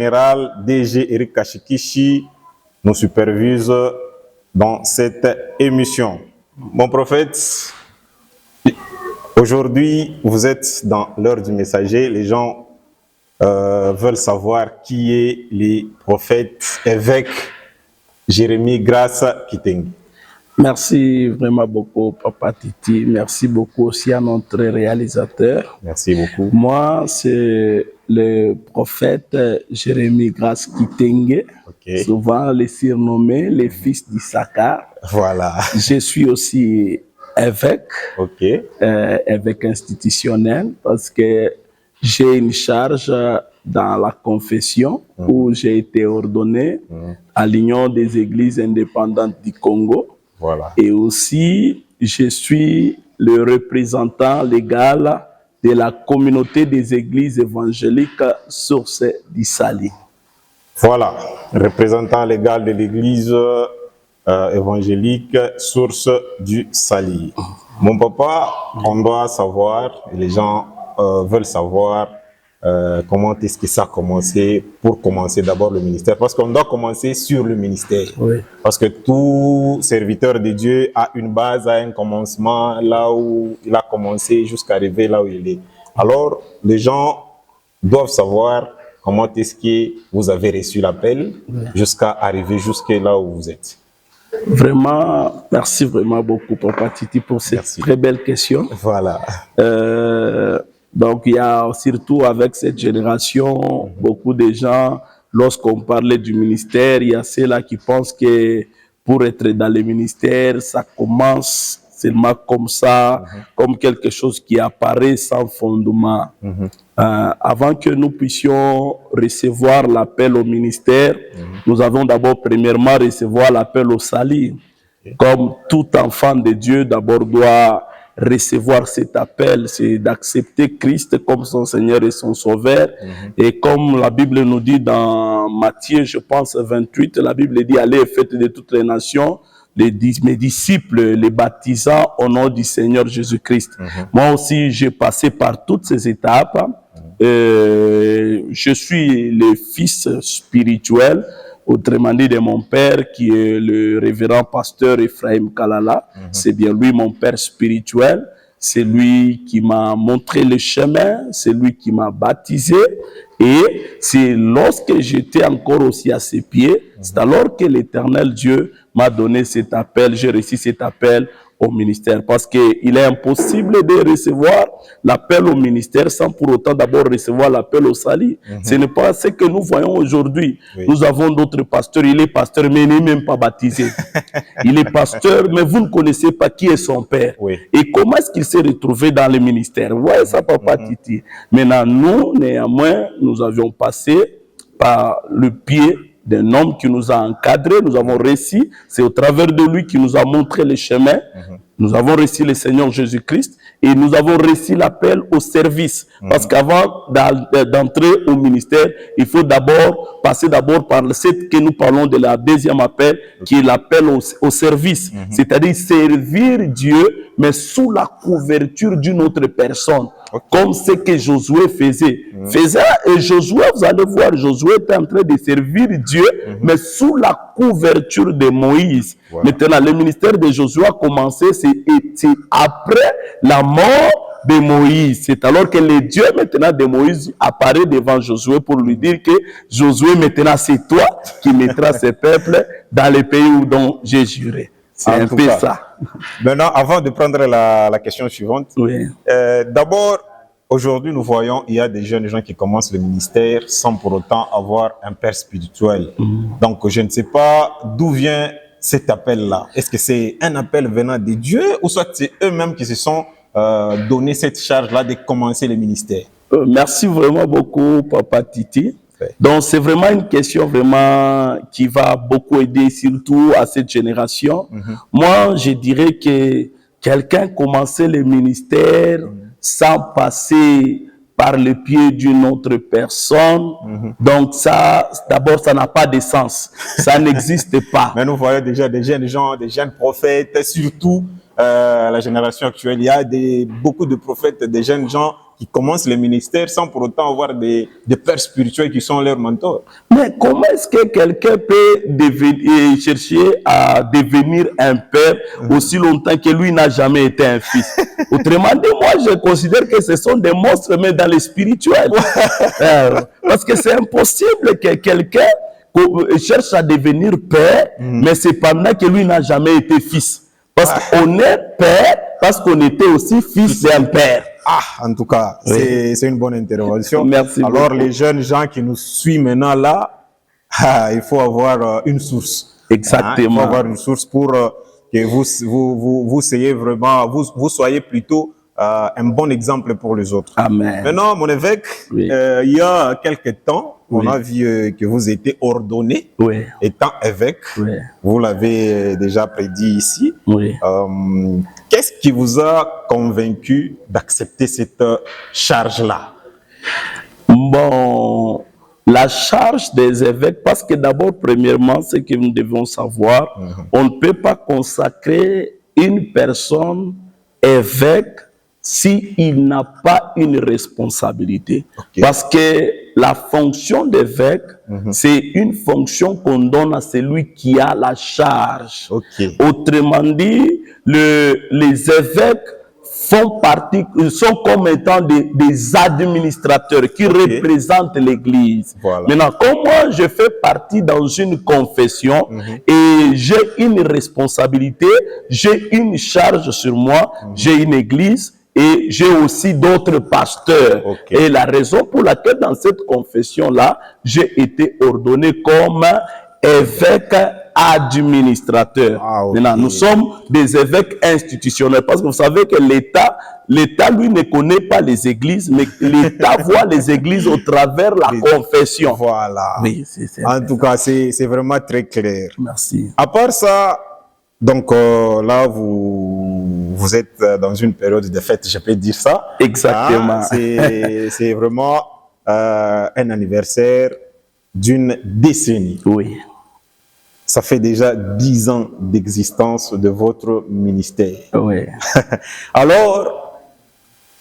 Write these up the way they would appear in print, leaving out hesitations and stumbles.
Général DG Eric Kashikishi nous supervise dans cette émission. Mon prophète, aujourd'hui, vous êtes dans l'heure du messager. Les gens veulent savoir qui est le prophète évêque Jérémie Grace Kitenge. Merci vraiment beaucoup, Papa Titi. Merci beaucoup aussi à notre réalisateur. Merci beaucoup. Moi, c'est le prophète Jérémie Grace Kitenge, souvent les surnommés les fils d'Issachar. Voilà. Je suis aussi évêque, évêque institutionnel, parce que j'ai une charge dans la confession où j'ai été ordonné à l'Union des Églises indépendantes du Congo. Voilà. Et aussi, je suis le représentant légal de la communauté des églises évangéliques Source du Sali. Voilà, représentant légal de l'église évangélique Source du Sali. Mon papa, on doit savoir, et les gens veulent savoir comment est-ce que ça a commencé, pour commencer d'abord le ministère, parce qu'on doit commencer sur le ministère. Oui. Parce que tout serviteur de Dieu a une base, a un commencement, là où il a commencé jusqu'à arriver là où il est. Alors, les gens doivent savoir comment est-ce que vous avez reçu l'appel jusqu'à arriver jusqu'à là où vous êtes. Vraiment, merci vraiment beaucoup, Papa Titi, pour cette très belle question. Voilà. Donc, il y a surtout avec cette génération, beaucoup de gens, lorsqu'on parlait du ministère, il y a ceux-là qui pensent que pour être dans le ministère, ça commence seulement comme ça, comme quelque chose qui apparaît sans fondement. Avant que nous puissions recevoir l'appel au ministère, nous avons d'abord premièrement recevoir l'appel au salut. Comme tout enfant de Dieu d'abord doit recevoir cet appel, c'est d'accepter Christ comme son Seigneur et son Sauveur. Et comme la Bible nous dit dans Matthieu, je pense 28, la Bible dit « Allez et faites de toutes les nations mes disciples, les baptisant au nom du Seigneur Jésus-Christ. » Moi aussi, j'ai passé par toutes ces étapes. Je suis le fils spirituel, autrement dit de mon père, qui est le révérend pasteur Ephraim Kalala. C'est bien lui mon père spirituel. C'est lui qui m'a montré le chemin, c'est lui qui m'a baptisé. Et c'est lorsque j'étais encore aussi à ses pieds, c'est alors que l'Éternel Dieu m'a donné cet appel, j'ai reçu cet appel au ministère. Parce qu'il est impossible de recevoir l'appel au ministère sans pour autant d'abord recevoir l'appel au salut. Ce n'est pas ce que nous voyons aujourd'hui. Nous avons d'autres pasteurs, il est pasteur mais il n'est même pas baptisé. Il est pasteur mais vous ne connaissez pas qui est son père. Et comment est-ce qu'il s'est retrouvé dans le ministère? Vous voyez ça, Papa Titi. Maintenant, nous, néanmoins, nous avions passé par le pied d'un homme qui nous a encadrés, nous avons réussi, c'est au travers de lui qui nous a montré le chemin. Nous avons reçu le Seigneur Jésus-Christ et nous avons reçu l'appel au service. Parce qu'avant d'entrer au ministère, il faut d'abord passer d'abord par ce que nous parlons de la deuxième appel, qui est l'appel au service. C'est-à-dire servir Dieu, mais sous la couverture d'une autre personne. Comme ce que Josué faisait. Et Josué, vous allez voir, Josué était en train de servir Dieu, mais sous la couverture de Moïse. Maintenant, le ministère de Josué a commencé, c'est après la mort de Moïse. C'est alors que le Dieu maintenant de Moïse apparaît devant Josué pour lui dire que Josué, maintenant, c'est toi qui mettras ce peuple dans le pays dont j'ai juré. C'est un peu ça. Maintenant, avant de prendre la question suivante, d'abord, aujourd'hui, nous voyons il y a des jeunes gens qui commencent le ministère sans pour autant avoir un père spirituel. Donc, je ne sais pas d'où vient cet appel-là. Est-ce que c'est un appel venant de Dieu ou soit c'est eux-mêmes qui se sont donné cette charge-là de commencer le ministère? Merci vraiment beaucoup, Papa Titi. Donc, c'est vraiment une question vraiment qui va beaucoup aider, surtout à cette génération. Moi, je dirais que quelqu'un commençait le ministère sans passer par le pied d'une autre personne. Donc, ça, d'abord, ça n'a pas de sens. Ça n'existe pas. Mais nous voyons déjà des jeunes gens, des jeunes prophètes, surtout la génération actuelle, il y a beaucoup de prophètes, des jeunes gens qui commencent les ministères sans pour autant avoir des pères spirituels qui sont leurs mentors. Mais comment est-ce que quelqu'un peut chercher à devenir un père aussi longtemps que lui n'a jamais été un fils? Autrement dit, moi, je considère que ce sont des monstres, mais dans le spirituel. Parce que c'est impossible que quelqu'un cherche à devenir père, mais c'est pendant que lui n'a jamais été fils. Parce qu'on est père, parce qu'on était aussi fils d'un père. Ah, en tout cas, c'est une bonne intervention. Merci Alors, beaucoup. les jeunes gens qui nous suivent maintenant là, il faut avoir une source. Exactement. Il faut avoir une source pour que vous soyez vraiment, vous soyez plutôt un bon exemple pour les autres. Amen. Maintenant, mon évêque, il y a quelques temps, on a vu que vous étiez ordonné étant évêque. Vous l'avez déjà prédit ici. Qu'est-ce qui vous a convaincu d'accepter cette charge-là? Bon, la charge des évêques, parce que d'abord, premièrement, ce que nous devons savoir, on ne peut pas consacrer une personne évêque s'il n'a pas une responsabilité. Parce que la fonction d'évêque, c'est une fonction qu'on donne à celui qui a la charge. Autrement dit, les évêques sont comme étant des administrateurs qui représentent l'Église. Maintenant, comme moi, je fais partie dans une confession et j'ai une responsabilité, j'ai une charge sur moi, j'ai une Église, et j'ai aussi d'autres pasteurs. Et la raison pour laquelle dans cette confession-là, j'ai été ordonné comme évêque administrateur. Maintenant, nous sommes des évêques institutionnels parce que vous savez que l'État, lui, ne connaît pas les églises, mais l'État voit les églises au travers la confession. Voilà. Oui, en tout cas, c'est vraiment très clair. Merci. À part ça, donc là, vous êtes dans une période de fête, je peux dire ça. Exactement. C'est vraiment un anniversaire d'une décennie. Oui. Ça fait déjà 10 ans d'existence de votre ministère. Oui. Alors,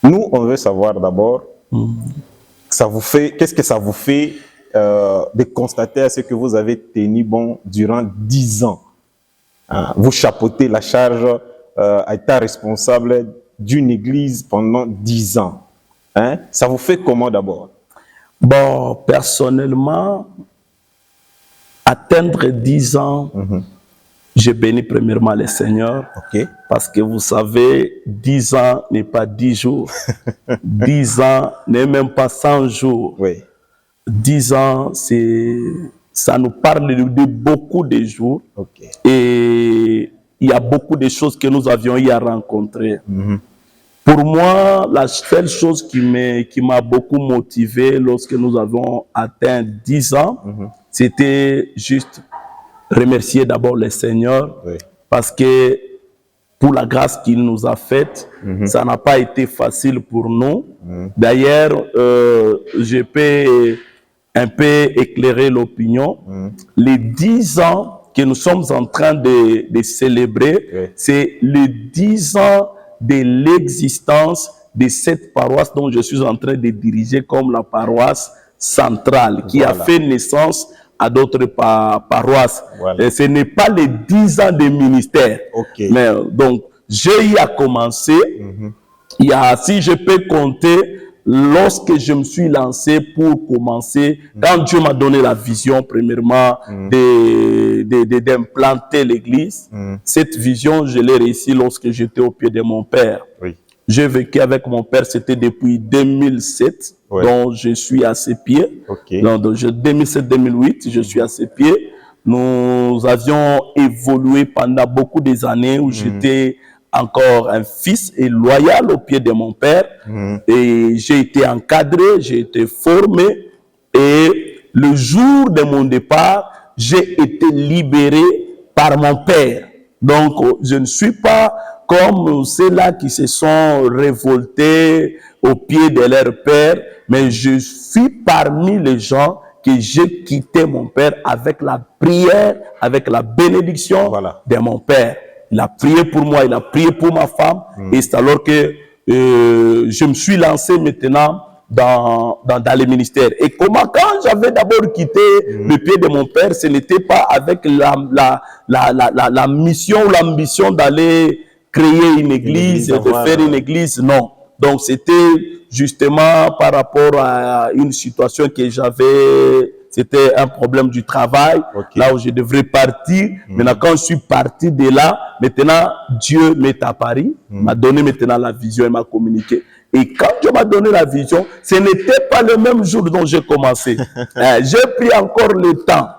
nous, on veut savoir d'abord, qu'est-ce que ça vous fait de constater à ce que vous avez tenu bon durant 10 ans. Vous chapeautez la charge étant responsable d'une église pendant 10 ans. Ça vous fait comment d'abord? Bon, personnellement, atteindre 10 ans, je bénis premièrement le Seigneur. Parce que vous savez, 10 ans n'est pas 10 jours. 10 ans n'est même pas 100 jours. 10 ans, ça nous parle de beaucoup de jours. Et il y a beaucoup de choses que nous avions eu à rencontrer. Pour moi, la seule chose qui m'a beaucoup motivé lorsque nous avons atteint 10 ans, c'était juste remercier d'abord le Seigneur parce que pour la grâce qu'il nous a faite, ça n'a pas été facile pour nous. D'ailleurs, je peux un peu éclairer l'opinion. Les 10 ans que nous sommes en train de célébrer, c'est les 10 ans de l'existence de cette paroisse dont je suis en train de diriger comme la paroisse centrale, qui a fait naissance à d'autres paroisses. Ce n'est pas les 10 ans de ministère. Mais donc, j'ai eu à commencer. Il y a, si je peux compter, lorsque je me suis lancé pour commencer, quand Dieu m'a donné la vision, premièrement, d'implanter l'église, cette vision, je l'ai réussi lorsque j'étais au pied de mon père. J'ai vécu avec mon père, c'était depuis 2007, dont je suis à ses pieds. Donc, 2007-2008, je suis à ses pieds. Nous avions évolué pendant beaucoup des années où j'étais encore un fils et loyal au pied de mon père. Et j'ai été encadré, j'ai été formé. Et le jour de mon départ, j'ai été libéré par mon père. Donc, je ne suis pas comme ceux-là qui se sont révoltés au pied de leur père, mais je suis parmi les gens que j'ai quitté mon père avec la prière, avec la bénédiction de mon père. il a prié pour moi, il a prié pour ma femme. Et c'est alors que je me suis lancé maintenant dans les ministères. Et comment, quand j'avais d'abord quitté le pied de mon père, ce n'était pas avec la mission ou l'ambition d'aller créer une église, de faire une église, non. Donc c'était justement par rapport à une situation que j'avais, c'était un problème du travail, là où je devrais partir. Maintenant, quand je suis parti de là, maintenant, Dieu m'est apparu, m'a donné maintenant la vision et m'a communiqué. Et quand Dieu m'a donné la vision, ce n'était pas le même jour dont j'ai commencé. J'ai pris encore le temps.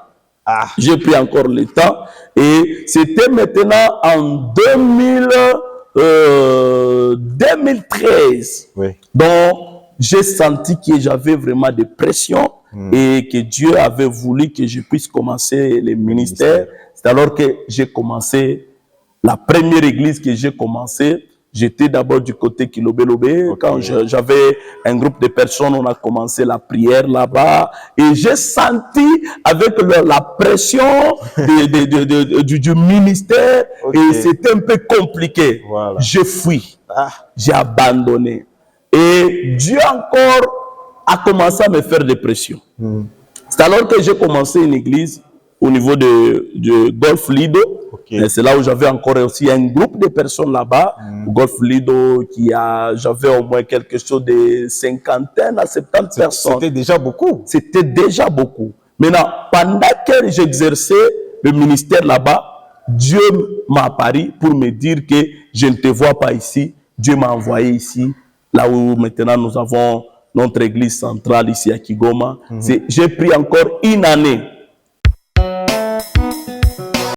J'ai pris encore le temps. Et c'était maintenant en 2013. Donc, j'ai senti que j'avais vraiment des pressions et que Dieu avait voulu que je puisse commencer les ministères. C'est alors que j'ai commencé la première église que j'ai commencé. J'étais d'abord du côté Kilobé-Lobé. Quand j'avais un groupe de personnes, on a commencé la prière là-bas. Et j'ai senti avec la pression du ministère. Et c'était un peu compliqué. J'ai fui. J'ai abandonné. Et Dieu encore a commencé à me faire des pressions. C'est alors que j'ai commencé une église au niveau de Golf Lido. C'est là où j'avais encore aussi un groupe de personnes là-bas. Golf Lido, j'avais au moins quelque chose de 50 à 70 personnes. C'était déjà beaucoup. C'était déjà beaucoup. Maintenant, pendant que j'exerçais le ministère là-bas, Dieu m'a apparu pour me dire que je ne te vois pas ici. Dieu m'a envoyé ici, là où maintenant nous avons notre église centrale ici à Kigoma. J'ai pris encore une année